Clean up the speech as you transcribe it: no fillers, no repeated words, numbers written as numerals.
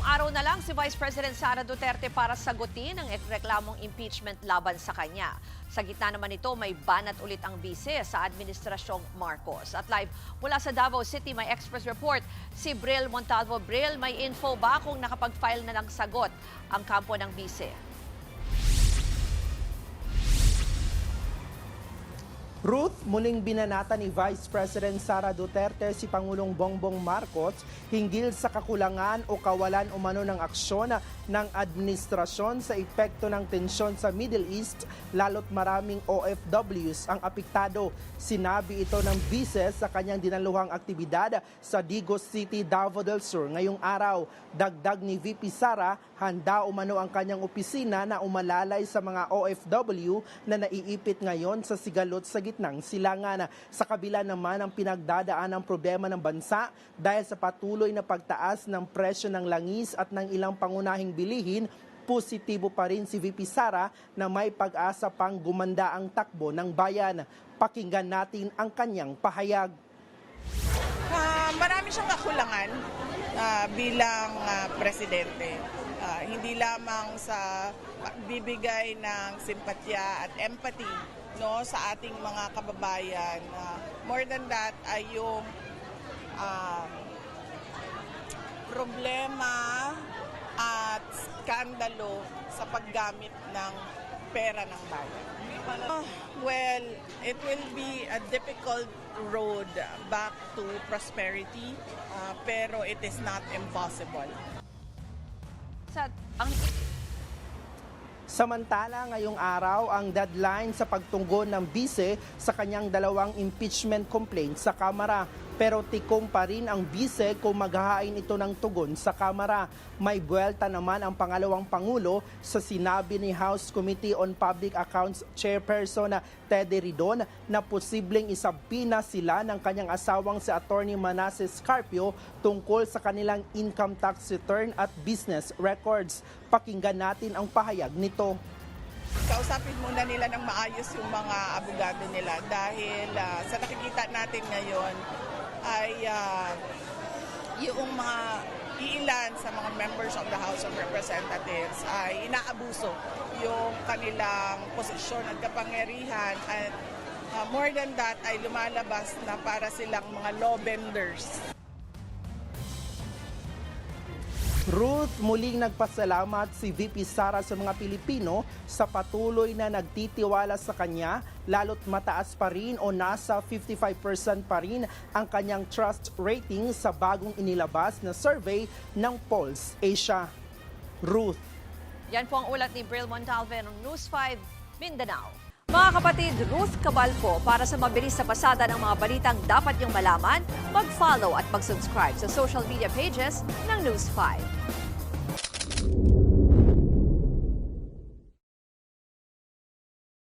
araw na lang si Vice President Sara Duterte para sagutin ang reklamong impeachment laban sa kanya. Sa gitna naman ito, may banat ulit ang bise sa Administrasyong Marcos. At live mula sa Davao City, may Express Report si Bril Montalvo. Bril, may info ba kung nakapag-file na ng sagot ang kampo ng bise? Ruth, muling binanata ni Vice President Sara Duterte si Pangulong Bongbong Marcos hinggil sa kakulangan o kawalan umano ng aksyon ng administrasyon sa epekto ng tensyon sa Middle East, lalo't maraming OFWs ang apektado. Sinabi ito ng bise sa kanyang dinaluhang aktibidad sa Digos City, Davao del Sur ngayong araw. Dagdag ni VP Sara, handa umano ang kanyang opisina na umalalay sa mga OFW na naiipit ngayon sa sigalot sa gitnang silangan. Sa kabila naman ang pinagdadaan ng problema ng bansa dahil sa patuloy na pagtaas ng presyo ng langis at ng ilang pangunahing bilihin, positibo pa rin si VP Sara na may pag-asa pang gumanda ang takbo ng bayan. Pakinggan natin ang kanyang pahayag. Marami siyang kakulangan bilang presidente. Hindi lamang sa pagbibigay ng simpatya at empathy sa ating mga kababayan. More than that ay yung problema at skandalo sa paggamit ng pera ng bayan. Well, it will be a difficult road back to prosperity, pero it is not impossible. Samantala, ngayong araw ang deadline sa pagtugon ng bise sa kanyang dalawang impeachment complaint sa Kamara. Pero tikong pa rin ang bise kung maghahain ito ng tugon sa Kamara. May buwelta naman ang pangalawang Pangulo sa sinabi ni House Committee on Public Accounts Chairperson Teddy Ridon na posibleng isabina sila ng kanyang asawang si Attorney Manasseh Scarpio tungkol sa kanilang income tax return at business records. Pakinggan natin ang pahayag nito. Kausapin muna nila ng maayos yung mga abogado nila dahil sa nakikita natin ngayon ay yung mga iilan sa mga members of the House of Representatives ay inaabuso yung kanilang posisyon at kapangyarihan at more than that ay lumalabas na para silang mga law benders. Ruth, muling nagpasalamat si VP Sara sa mga Pilipino sa patuloy na nagtitiwala sa kanya, lalo't mataas pa rin o nasa 55% pa rin ang kanyang trust rating sa bagong inilabas na survey ng Pulse Asia. Ruth. Yan po ang ulat ni Bril Montalvo ng News 5 Mindanao. Mga kapatid, Ruth Cabalco, para sa mabilis na pasada ng mga balitang dapat niyong malaman, mag-follow at mag-subscribe sa social media pages ng News 5.